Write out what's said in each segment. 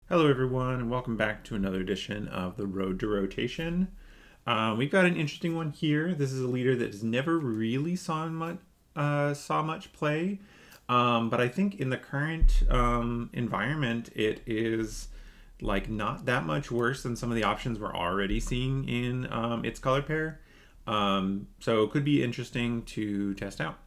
Hello everyone and welcome back to another edition of the Road to Rotation. We've got an interesting one here. This is a leader that has never really saw much play, but I think in the current environment it is like not that much worse than some of the options we're already seeing in its color pair. So it could be interesting to test out.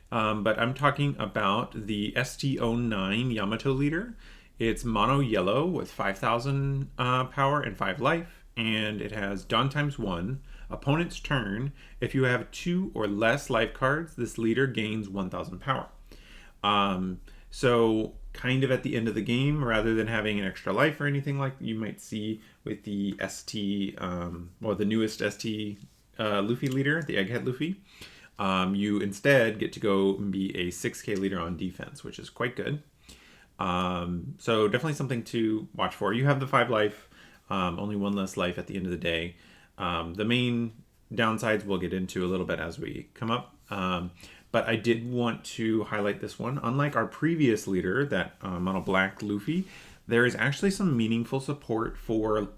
But I'm talking about the ST09 Yamato leader. It's mono yellow with 5,000 power and 5 life, and it has Dawn times 1, opponent's turn. If you have 2 or less life cards, this leader gains 1,000 power. So kind of at the end of the game, rather than having an extra life or anything like you might see with the the newest ST Luffy leader, the Egghead Luffy. You instead get to go and be a 6k leader on defense, which is quite good. So definitely something to watch for. You have the 5 life, only 1 less life at the end of the day. The main downsides we'll get into a little bit as we come up. But I did want to highlight this one. Unlike our previous leader, that mono black Luffy, there is actually some meaningful support for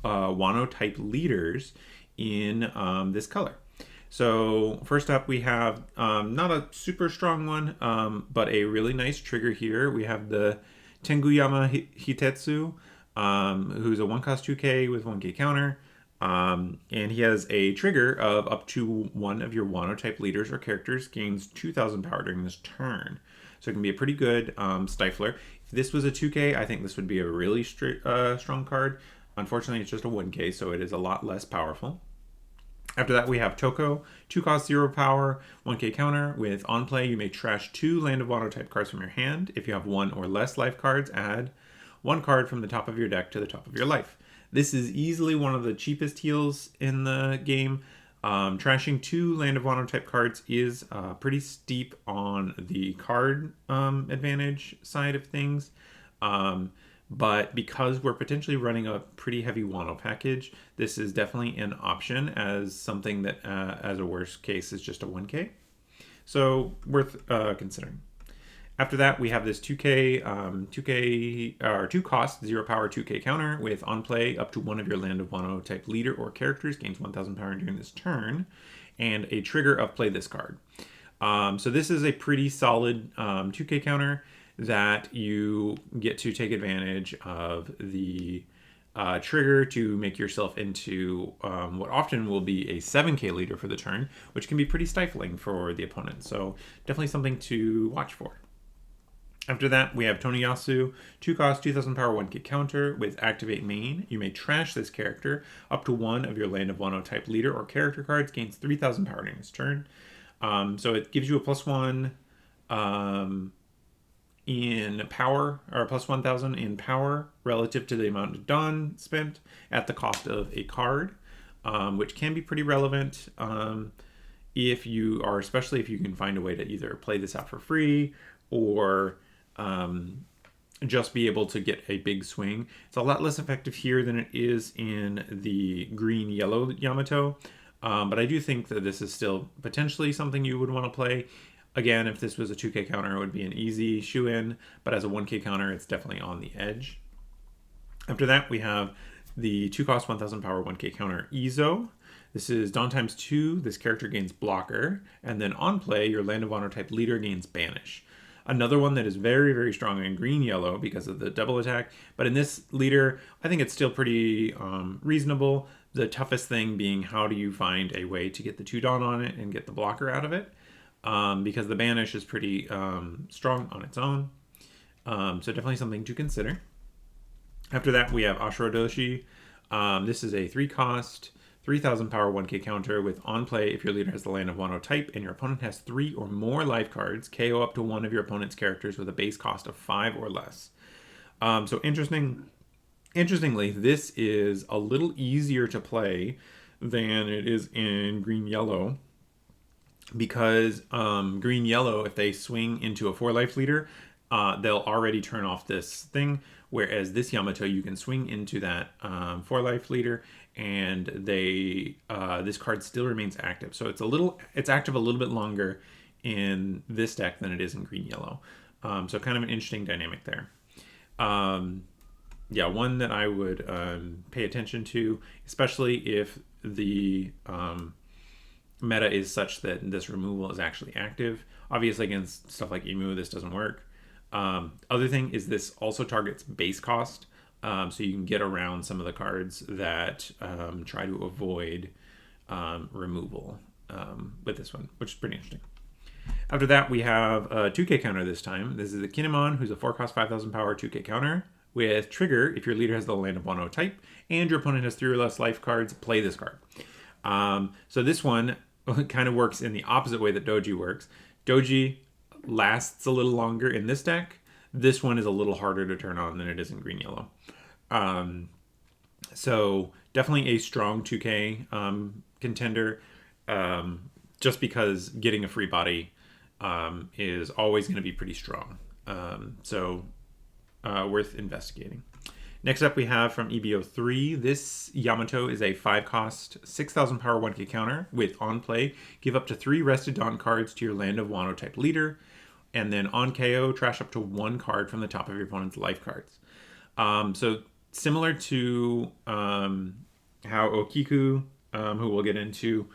Wano type leaders in this color. So first up we have not a super strong one, but a really nice trigger here. We have the Tenguyama Hitetsu, who's a 1-cost 2k with 1k counter. And he has a trigger of up to one of your Wano type leaders or characters gains 2,000 power during this turn. So it can be a pretty good stifler. If this was a 2k, I think this would be a really strong card. Unfortunately, it's just a 1k, so it is a lot less powerful. After that, we have Toko, 2-cost 0 power, 1k counter. With on play, you may trash 2 Land of Wano type cards from your hand. If you have 1 or less life cards, add 1 card from the top of your deck to the top of your life. This is easily one of the cheapest heals in the game. Trashing 2 Land of Wano type cards is pretty steep on the card advantage side of things. But because we're potentially running a pretty heavy Wano package, this is definitely an option as something that, as a worst case, is just a 1k. So worth considering. After that, we have this 2-cost 0 power 2k counter with on play up to one of your Land of Wano type leader or characters gains 1,000 power during this turn, and a trigger of play this card. So this is a pretty solid 2k counter that you get to take advantage of the trigger to make yourself into what often will be a 7k leader for the turn, which can be pretty stifling for the opponent. So definitely something to watch for. After that, we have Toniyasu, 2-cost 2,000 power 1k counter with activate main. You may trash this character. Up to one of your Land of Wano type leader or character cards gains 3,000 power during this turn. So it gives you a +1 in power, or plus 1,000 in power relative to the amount of Dawn spent at the cost of a card, which can be pretty relevant if you are, especially if you can find a way to either play this out for free or just be able to get a big swing. It's a lot less effective here than it is in the green-yellow Yamato, but I do think that this is still potentially something you would want to play. Again, if this was a 2k counter, it would be an easy shoe-in, but as a 1k counter, it's definitely on the edge. After that, we have the 2-cost 1,000 power 1k counter Izo. This is Dawn times 2. This character gains blocker, and then on play, your Land of Wano type leader gains banish. Another one that is very, very strong in green-yellow because of the double attack, but in this leader, I think it's still pretty reasonable. The toughest thing being how do you find a way to get the 2 Dawn on it and get the blocker out of it. Because the banish is pretty strong on its own. So definitely something to consider. After that, we have Ashura Doshi. This is a 3-cost, 3,000 power 1k counter with on play if your leader has the Land of Wano type and your opponent has 3 or more life cards, KO up to one of your opponent's characters with a base cost of 5 or less. So interestingly, this is a little easier to play than it is in green-yellow. Because green-yellow, if they swing into a 4-life leader, they'll already turn off this thing. Whereas this Yamato, you can swing into that 4-life leader, and this card still remains active. So it's active a little bit longer in this deck than it is in green yellow. So kind of an interesting dynamic there. Yeah, one that I would pay attention to, especially if the meta is such that this removal is actually active. Obviously, against stuff like Emu, this doesn't work. Other thing is this also targets base cost, so you can get around some of the cards that try to avoid removal with this one, which is pretty interesting. After that, we have a 2K counter this time. This is a Kinemon, who's a 4-cost 5,000 power 2K counter with trigger if your leader has the land of 1/0 type and your opponent has 3 or less life cards, play this card. So this one kind of works in the opposite way that Doji works. Doji lasts a little longer in this deck. This one is a little harder to turn on than it is in green yellow. So definitely a strong 2K contender, just because getting a free body is always going to be pretty strong. So worth investigating. Next up, we have from EBO3. This Yamato is a 5-cost, 6,000 power 1K counter with on play. Give up to 3 Rested Dawn cards to your Land of Wano type leader. And then on KO, trash up to 1 card from the top of your opponent's life cards. So similar to how Okiku, who we'll get into,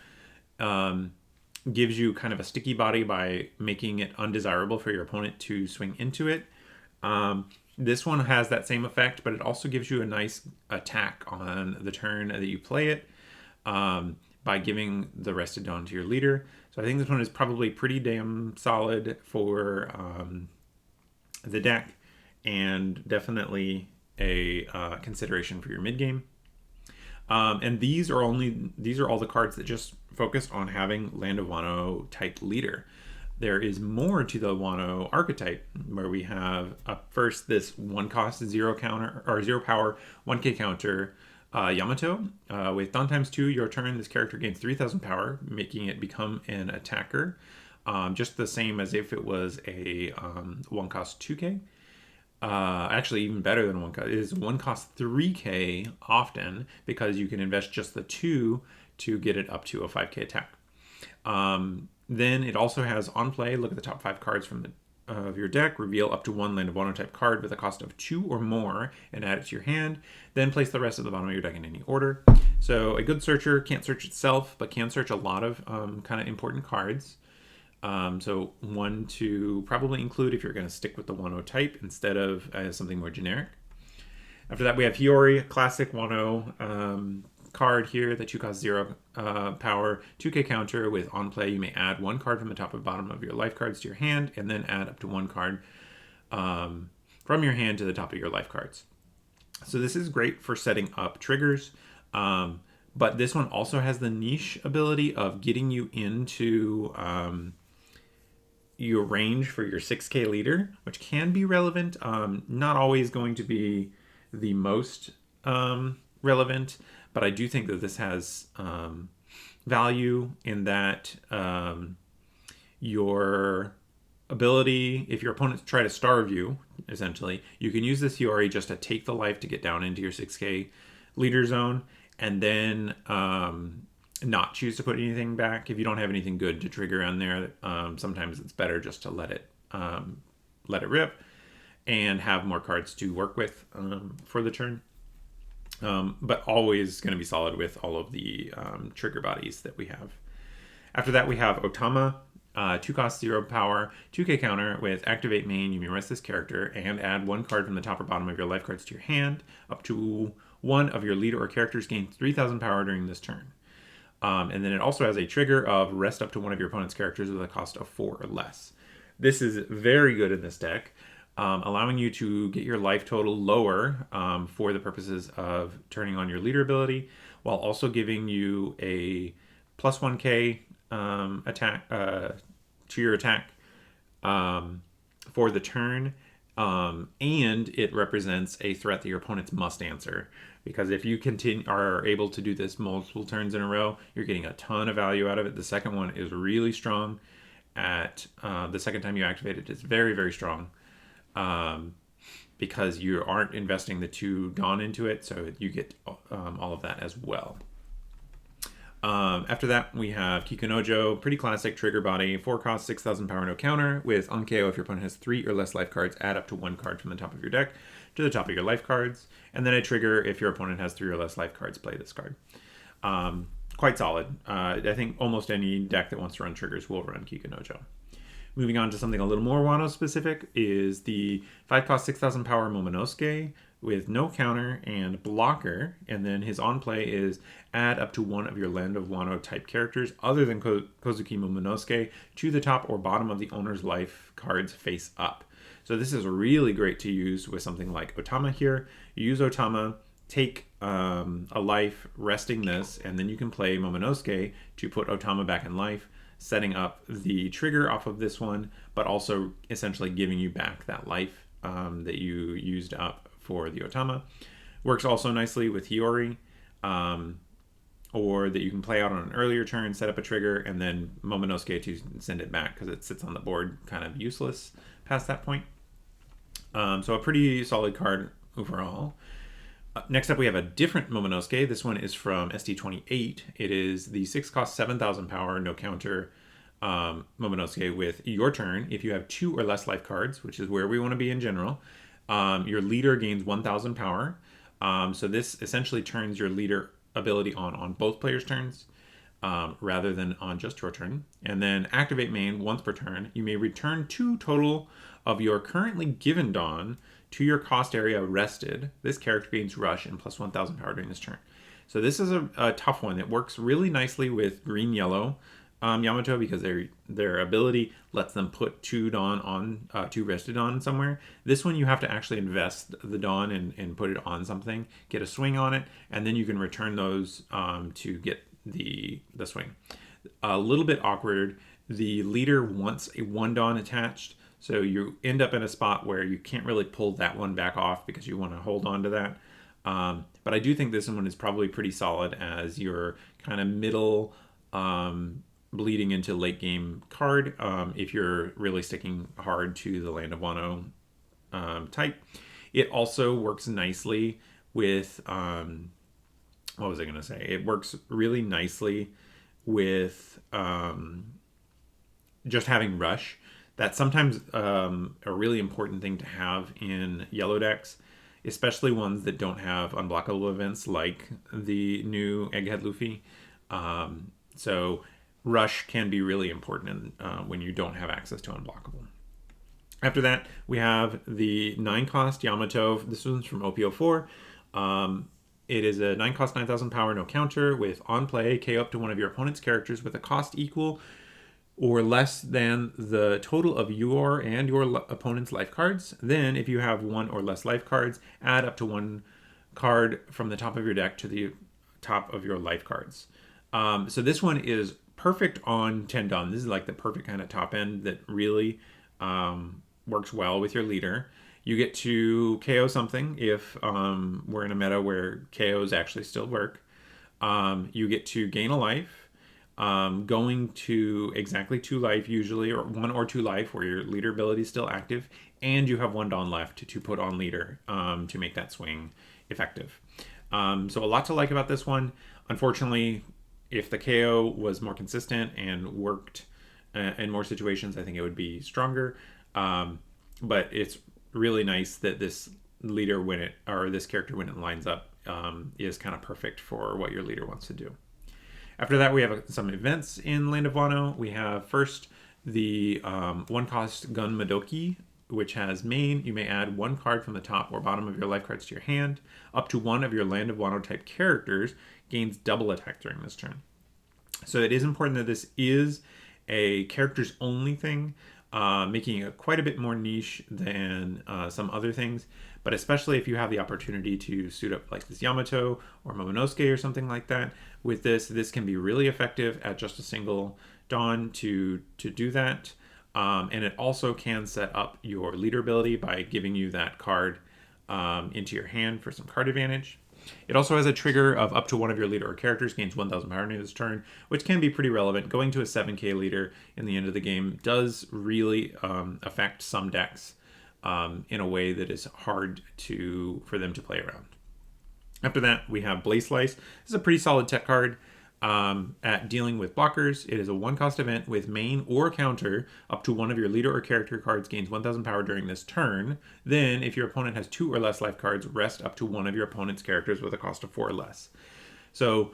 gives you kind of a sticky body by making it undesirable for your opponent to swing into it. This one has that same effect, but it also gives you a nice attack on the turn that you play it by giving the Rested Dawn to your leader. So I think this one is probably pretty damn solid for the deck, and definitely a consideration for your mid game. And these are all the cards that just focus on having Land of Wano type leader. There is more to the Wano archetype, where we have up first this 1-cost 0 counter or 0 power 1K counter Yamato with Dawn times 2. Your turn, this character gains 3,000 power, making it become an attacker, just the same as if it was a 1-cost 2K. Actually, even better than 1 cost. It is 1-cost 3K often, because you can invest just the 2 to get it up to a 5K attack. Then it also has on play, look at the top 5 cards from of your deck, reveal up to 1 Land of Wano type card with a cost of 2 or more and add it to your hand. Then place the rest of the bottom of your deck in any order. So a good searcher can't search itself, but can search a lot of kind of important cards. So one to probably include if you're going to stick with the Wano type instead of something more generic. After that, we have Hiyori, classic Wano card here, the 2-cost 0 power 2K counter with on play. You may add 1 card from the top and bottom of your life cards to your hand, and then add up to 1 card from your hand to the top of your life cards. So this is great for setting up triggers, but this one also has the niche ability of getting you into your range for your 6K leader, which can be relevant. Not always going to be the most relevant, but I do think that this has value in that your ability, if your opponents try to starve you, essentially, you can use this Hiyori just to take the life to get down into your 6K leader zone, and then not choose to put anything back. If you don't have anything good to trigger on there, sometimes it's better just to let it rip and have more cards to work with for the turn. But always going to be solid with all of the trigger bodies that we have. After that, we have Otama, 2-cost 0 power 2K counter with activate main. You may rest this character and add 1 card from the top or bottom of your life cards to your hand. Up to 1 of your leader or characters gains 3,000 power during this turn. And then it also has a trigger of rest up to 1 of your opponent's characters with a cost of 4 or less. This is very good in this deck, allowing you to get your life total lower for the purposes of turning on your leader ability, while also giving you a plus 1K attack to your attack for the turn. And it represents a threat that your opponents must answer. Because if you are able to do this multiple turns in a row, you're getting a ton of value out of it. The second one is really strong. At the second time you activate it, it's very, very strong. because you aren't investing the 2 Dawn into it, so you get all of that as well. After that, we have Kikunojo, pretty classic trigger body, 4 cost, 6,000 power, no counter. With on KO, if your opponent has 3 or less life cards, add up to 1 card from the top of your deck to the top of your life cards. And then a trigger, if your opponent has 3 or less life cards, play this card. Quite solid. I think almost any deck that wants to run triggers will run Kikunojo. Moving on to something a little more Wano specific is the 5 cost, 6,000 power Momonosuke with no counter and blocker, and then his on play is add up to 1 of your Land of Wano type characters other than Kozuki Momonosuke to the top or bottom of the owner's life cards face up. So this is really great to use with something like Otama here. You use Otama, take a life, resting this, and then you can play Momonosuke to put Otama back in life, setting up the trigger off of this one, but also essentially giving you back that life that you used up for the Otama. Works also nicely with Hiyori, or that you can play out on an earlier turn, set up a trigger, and then Momonosuke to send it back because it sits on the board kind of useless past that point. So a pretty solid card overall. Next up, we have a different Momonosuke. This one is from ST08. It is the 6 cost, 7,000 power, no counter Momonosuke with your turn. If you have 2 or less life cards, which is where we want to be in general, your leader gains 1,000 power. So this essentially turns your leader ability on both players' turns rather than on just your turn. And then activate main once per turn. You may return 2 total of your currently given Dawn to your cost area rested. This character gains rush and plus 1,000 power during this turn. So this is a tough one. It works really nicely with green-yellow Yamato because their ability lets them put 2 Dawn on, 2 rested on somewhere. This one you have to actually invest the Dawn and put it on something, get a swing on it, and then you can return those to get the swing. A little bit awkward. The leader wants a 1 Dawn attached, so you end up in a spot where you can't really pull that one back off because you want to hold on to that. But I do think this one is probably pretty solid as your kind of middle bleeding into late game card if you're really sticking hard to the Land of Wano type. It also works nicely with, what was I going to say? It works really nicely with just having rush. That's sometimes a really important thing to have in yellow decks, especially ones that don't have unblockable events like the new Egghead Luffy. So rush can be really important when you don't have access to unblockable. After that, we have the 9 cost Yamato. This one's from OP04. It is a 9 cost, 9,000 power, no counter with on play, KO up to 1 of your opponent's characters with a cost equal or less than the total of your and your opponent's life cards. Then, if you have 1 or less life cards, add up to 1 card from the top of your deck to the top of your life cards. So this one is perfect on Tendon. This is like the perfect kind of top end that really works well with your leader. You get to KO something if we're in a meta where KOs actually still work. You get to gain a life. Going to exactly 2 life usually, or 1 or 2 life where your leader ability is still active, and you have 1 Dawn left to put on leader to make that swing effective. So a lot to like about this one. Unfortunately, if the KO was more consistent and worked in more situations, I think it would be stronger. But it's really nice that this leader this character when it lines up is kind of perfect for what your leader wants to do. After that, we have some events in Land of Wano. We have first the 1 cost Gun Madoki, which has main. You may add 1 card from the top or bottom of your life cards to your hand. Up to 1 of your Land of Wano type characters gains double attack during this turn. So it is important that this is a characters only thing, making it quite a bit more niche than some other things. But especially if you have the opportunity to suit up like this Yamato or Momonosuke or something like that, with this can be really effective at just a single Dawn to do that. And it also can set up your leader ability by giving you that card into your hand for some card advantage. It also has a trigger of up to 1 of your leader or characters gains 1,000 power in this turn, which can be pretty relevant. Going to a 7k leader in the end of the game does really affect some decks. in a way that is hard for them to play around. After that, we have Blaze Slice. This is a pretty solid tech card at dealing with blockers. It is a 1-cost event with main or counter. Up to one of your leader or character cards gains 1,000 power during this turn. Then, if your opponent has 2 or less life cards, rest up to one of your opponent's characters with a cost of 4 or less. So,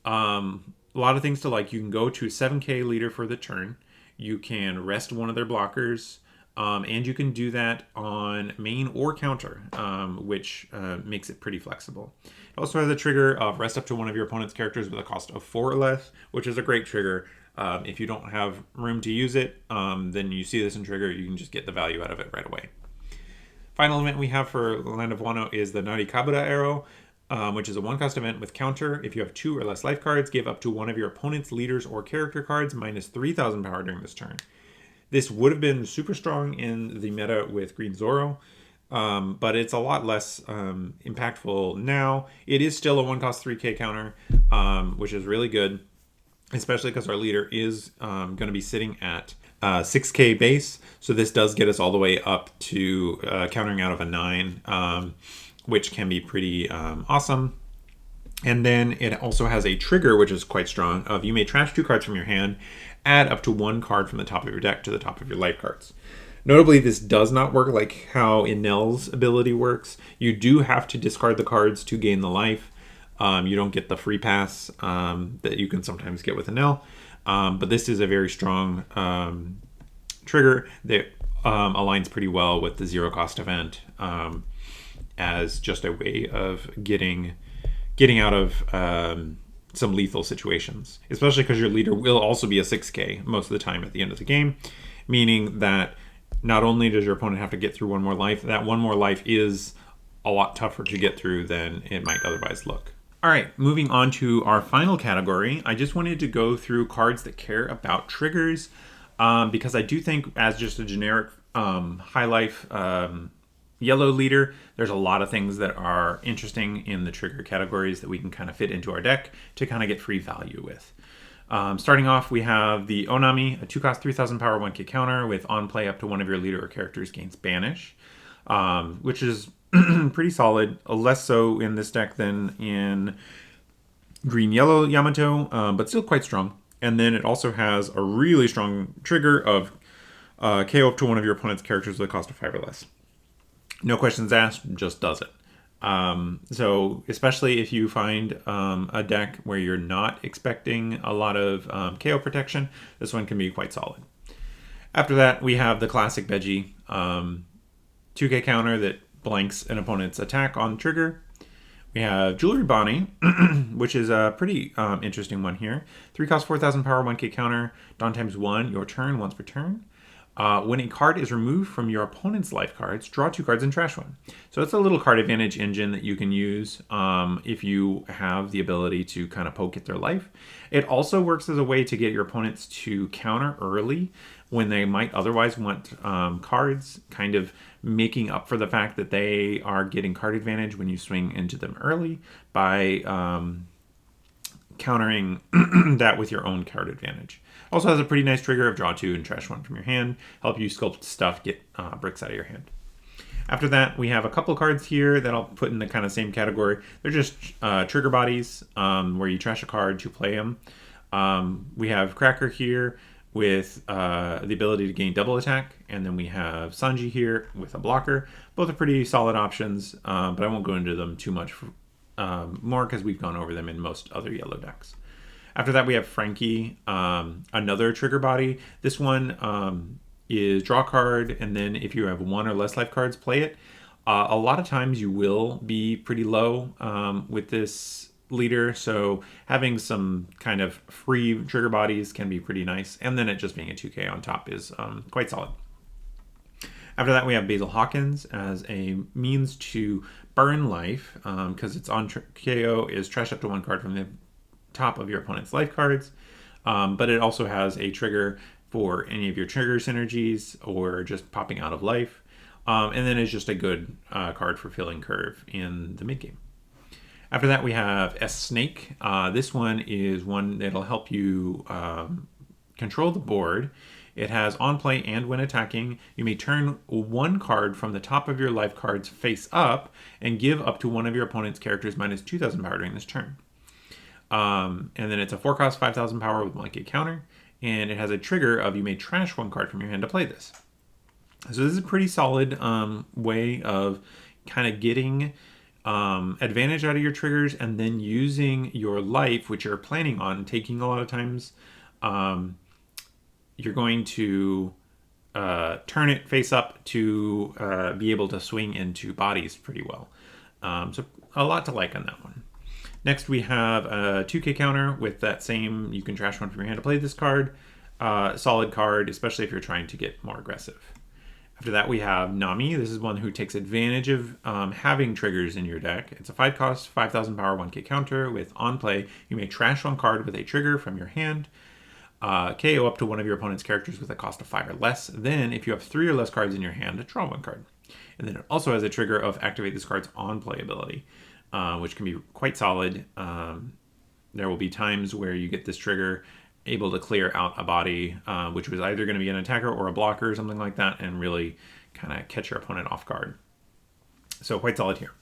a lot of things to like. You can go to 7k leader for the turn. You can rest one of their blockers. And you can do that on main or counter, which makes it pretty flexible. It also has a trigger of rest up to one of your opponent's characters with a cost of 4 or less, which is a great trigger. If you don't have room to use it, then you see this in trigger, you can just get the value out of it right away. Final event we have for Land of Wano is the Narikabura Arrow, which is a 1-cost event with counter. If you have 2 or less life cards, give up to one of your opponent's leaders or character cards minus 3,000 power during this turn. This would have been super strong in the meta with Green Zoro, but it's a lot less impactful now. It is still a 1-cost 3k counter, which is really good, especially because our leader is going to be sitting at 6k base. So this does get us all the way up to countering out of a 9, which can be pretty awesome. And then it also has a trigger, which is quite strong, of you may trash 2 cards from your hand, add up to 1 card from the top of your deck to the top of your life cards. Notably, this does not work like how Enel's ability works. You do have to discard the cards to gain the life. You don't get the free pass that you can sometimes get with Enel. But this is a very strong trigger that aligns pretty well with the 0-cost event as just a way of getting out of some lethal situations, especially because your leader will also be a 6k most of the time at the end of the game, meaning that not only does your opponent have to get through 1 more life, that 1 more life is a lot tougher to get through than it might otherwise look. All right, moving on to our final category, I just wanted to go through cards that care about triggers, because I do think as just a generic high life yellow leader, there's a lot of things that are interesting in the trigger categories that we can kind of fit into our deck to kind of get free value with. Starting off, we have the Onami, a 2-cost 3,000 power 1k counter with on play up to one of your leader or characters gains banish, which is pretty solid, less so in this deck than in green-yellow Yamato, but still quite strong. And then it also has a really strong trigger of KO up to one of your opponent's characters with a cost of 5 or less. No questions asked, just does it. So especially if you find a deck where you're not expecting a lot of KO protection, this one can be quite solid. After that, we have the classic Veggie 2k counter that blanks an opponent's attack on trigger. We have Jewelry Bonnie, which is a pretty interesting one here. 3-cost 4,000 power 1k counter, Dawn times 1, your turn, once per turn. When a card is removed from your opponent's life cards, draw 2 cards and trash 1. So it's a little card advantage engine that you can use if you have the ability to kind of poke at their life. It also works as a way to get your opponents to counter early when they might otherwise want cards, kind of making up for the fact that they are getting card advantage when you swing into them early by countering that with your own card advantage. Also has a pretty nice trigger of draw 2 and trash 1 from your hand, help you sculpt stuff, get bricks out of your hand. After that, we have a couple cards here that I'll put in the kind of same category. They're just trigger bodies, where you trash a card to play them. We have Cracker here with the ability to gain double attack, and then we have Sanji here with a blocker. Both are pretty solid options, but I won't go into them too much more because we've gone over them in most other yellow decks. After that, we have Frankie, another trigger body. This one is draw card, and then if you have 1 or less life cards, play it. A lot of times you will be pretty low with this leader, so having some kind of free trigger bodies can be pretty nice, and then it just being a 2k on top is quite solid. After that, we have Basil Hawkins as a means to burn life, because it's on KO, is trash up to 1 card from the top of your opponent's life cards, but it also has a trigger for any of your trigger synergies or just popping out of life, and then it's just a good card for filling curve in the mid game. After that, we have S-Snake. This one is one that'll help you control the board. It has on play and when attacking, you may turn one card from the top of your life cards face up and give up to one of your opponent's characters minus 2,000 power during this turn. And then it's a 4-cost 5,000 power with 1k counter, and it has a trigger of you may trash one card from your hand to play this. So this is a pretty solid way of kind of getting advantage out of your triggers and then using your life, which you're planning on taking a lot of times. You're going to turn it face up to be able to swing into bodies pretty well. So a lot to like on that one. Next we have a 2k counter with that same, you can trash one from your hand to play this card. Solid card, especially if you're trying to get more aggressive. After that, we have Nami. This is one who takes advantage of having triggers in your deck. It's a 5-cost, 5,000 power, 1k counter with on play. You may trash one card with a trigger from your hand. KO up to one of your opponent's characters with a cost of 5 or less. Then, if you have 3 or less cards in your hand, draw one card. And then it also has a trigger of activate this card's on play ability, which can be quite solid. There will be times where you get this trigger able to clear out a body, which was either going to be an attacker or a blocker or something like that, and really kind of catch your opponent off guard. So quite solid here.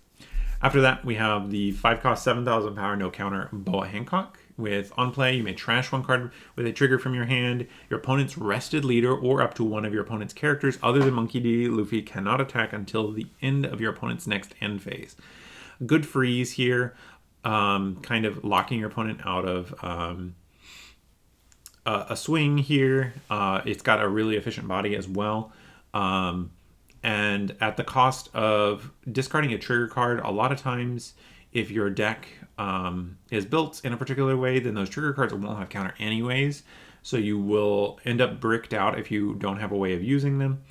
After that, we have the 5-cost 7,000 power no counter Boa Hancock. With on play, you may trash one card with a trigger from your hand. Your opponent's rested leader or up to one of your opponent's characters other than Monkey D. Luffy cannot attack until the end of your opponent's next end phase. Good freeze here, kind of locking your opponent out of a swing here. It's got a really efficient body as well. And at the cost of discarding a trigger card, a lot of times if your deck is built in a particular way, then those trigger cards won't have counter anyways. So you will end up bricked out if you don't have a way of using them.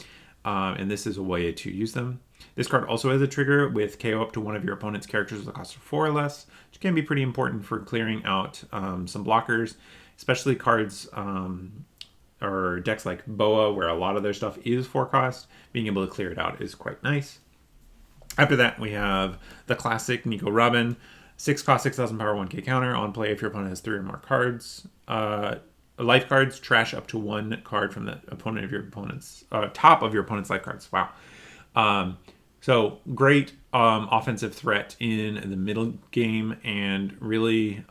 And this is a way to use them. This card also has a trigger with KO up to one of your opponent's characters with a cost of 4 or less, which can be pretty important for clearing out some blockers, especially cards or decks like Boa, where a lot of their stuff is 4-cost. Being able to clear it out is quite nice. After that, we have the classic Nico Robin, 6-cost, 6,000 power, 1k counter. On play, if your opponent has 3 or more cards. Life cards, trash up to 1 card from the opponent of your opponent's top of your opponent's life cards. Wow. So great offensive threat in the middle game and really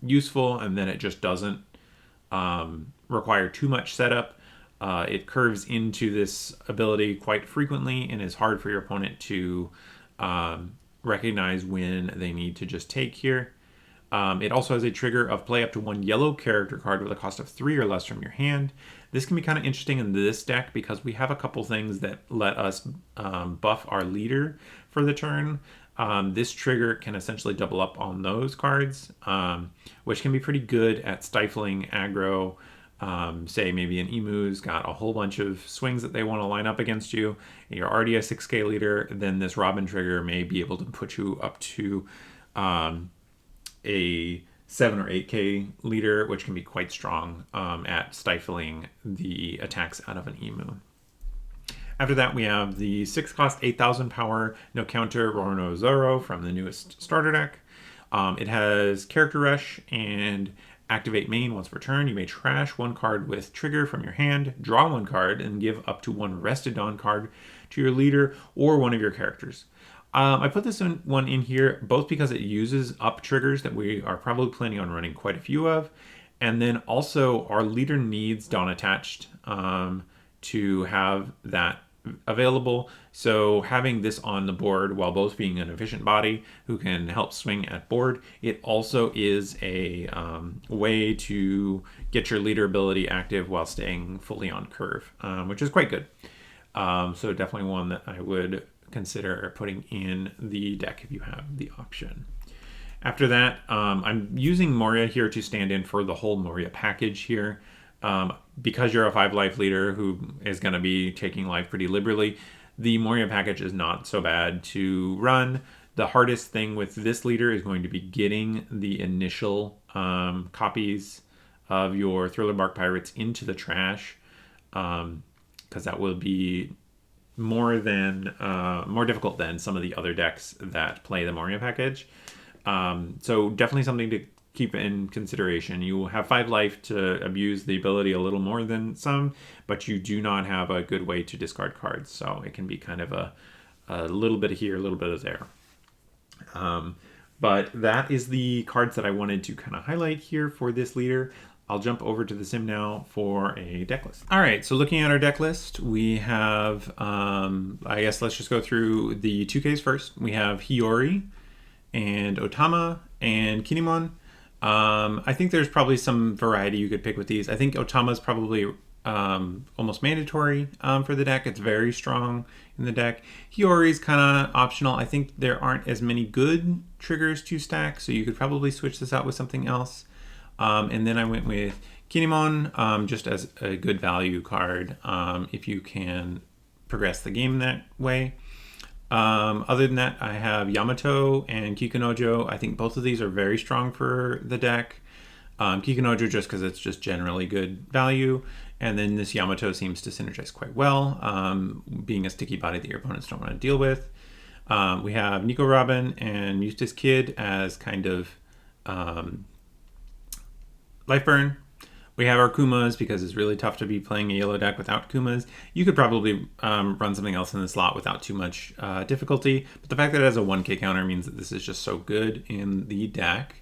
useful, and then it just doesn't require too much setup. It curves into this ability quite frequently and is hard for your opponent to recognize when they need to just take here. It also has a trigger of play up to 1 yellow character card with a cost of 3 or less from your hand. This can be kind of interesting in this deck because we have a couple things that let us buff our leader for the turn. This trigger can essentially double up on those cards, which can be pretty good at stifling aggro. Say maybe an Emu's got a whole bunch of swings that they want to line up against you, and you're already a 6k leader, then this Robin trigger may be able to put you up to a 7 or 8k leader, which can be quite strong at stifling the attacks out of an Emu. After that, we have the 6-cost 8,000 power no counter Rorono Zoro from the newest starter deck. It has character rush and activate main once per turn. You may trash 1 card with trigger from your hand, draw 1 card, and give up to 1 rested on card to your leader or one of your characters. I put this one in here both because it uses up triggers that we are probably planning on running quite a few of, and then also our leader needs Dawn attached to have that available. So having this on the board while both being an efficient body who can help swing at board, it also is a way to get your leader ability active while staying fully on curve, which is quite good. So definitely one that I would consider putting in the deck if you have the option. After that, I'm using Moria here to stand in for the whole Moria package here. Because you're a 5 life leader who is going to be taking life pretty liberally, the Moria package is not so bad to run. The hardest thing with this leader is going to be getting the initial copies of your Thriller Bark Pirates into the trash, because that will be more difficult than some of the other decks that play the Moria package. So definitely something to keep in consideration. You will have 5 life to abuse the ability a little more than some, but you do not have a good way to discard cards. So it can be kind of a little bit of here, a little bit of there. But that is the cards that I wanted to kind of highlight here for this leader. I'll jump over to the sim now for a deck list. All right, so looking at our deck list, we have, I guess let's just go through the 2Ks first. We have Hiyori and Otama and Kinemon. I think there's probably some variety you could pick with these. I think Otama is probably almost mandatory for the deck. It's very strong in the deck. Hiyori is kind of optional. I think there aren't as many good triggers to stack, so you could probably switch this out with something else. And then I went with Kinemon just as a good value card if you can progress the game that way. Other than that, I have Yamato and Kikunojo. I think both of these are very strong for the deck. Kikunojo just because it's just generally good value. And then this Yamato seems to synergize quite well, being a sticky body that your opponents don't want to deal with. We have Nico Robin and Eustace Kid as kind of life burn. We have our Kumas because it's really tough to be playing a yellow deck without Kumas. You could probably run something else in the slot without too much difficulty, but the fact that it has a 1k counter means that this is just so good in the deck.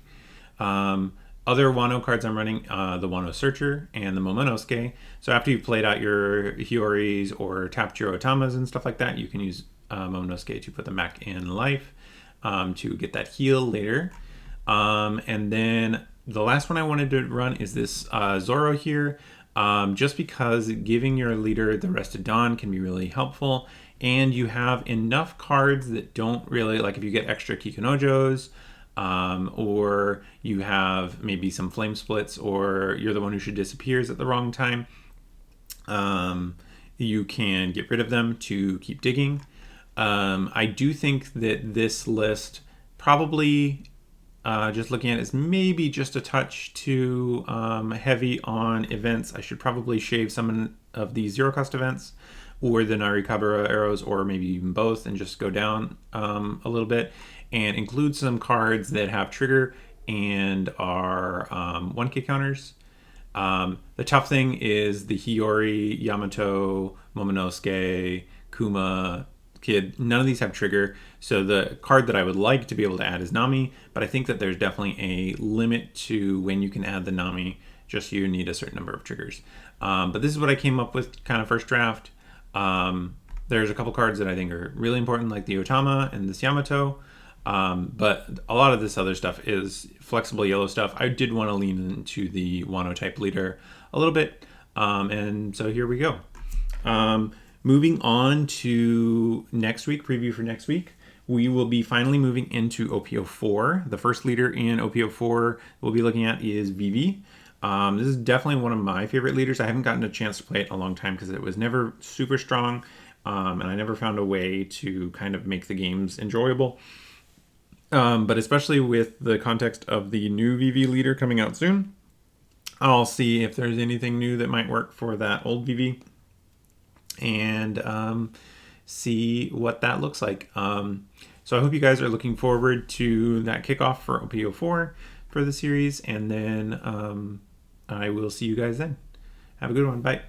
Other Wano cards I'm running, the Wano Searcher and the Momonosuke. So after you've played out your Hioris or tapped your Otamas and stuff like that, you can use Momonosuke to put them back in life to get that heal later. And then the last one I wanted to run is this Zoro here, just because giving your leader the Rested Dawn can be really helpful, and you have enough cards that don't really, like if you get extra Kikunojos, or you have maybe some Flame Splits, or you're the one who should disappears at the wrong time, you can get rid of them to keep digging. I do think that this list probably... just looking at it, is maybe just a touch too heavy on events. I should probably shave some of these zero cost events or the Narikabura arrows, or maybe even both, and just go down a little bit and include some cards that have trigger and are 1k counters. The tough thing is the Hiyori, Yamato, Momonosuke, Kuma, Kid, none of these have trigger, so the card that I would like to be able to add is Nami, but I think that there's definitely a limit to when you can add the Nami, just you need a certain number of triggers. But this is what I came up with kind of first draft. There's a couple cards that I think are really important, like the Otama and this Yamato, but a lot of this other stuff is flexible yellow stuff. I did want to lean into the Wano type leader a little bit, and so here we go. Moving on to next week, preview for next week, we will be finally moving into OPO4. The first leader in OPO4 we'll be looking at is Vivi. This is definitely one of my favorite leaders. I haven't gotten a chance to play it in a long time because it was never super strong, and I never found a way to kind of make the games enjoyable. But especially with the context of the new Vivi leader coming out soon, I'll see if there's anything new that might work for that old Vivi, and see what that looks like. So I hope you guys are looking forward to that kickoff for OPO4 for the series, and then I will see you guys then. Have a good one. Bye.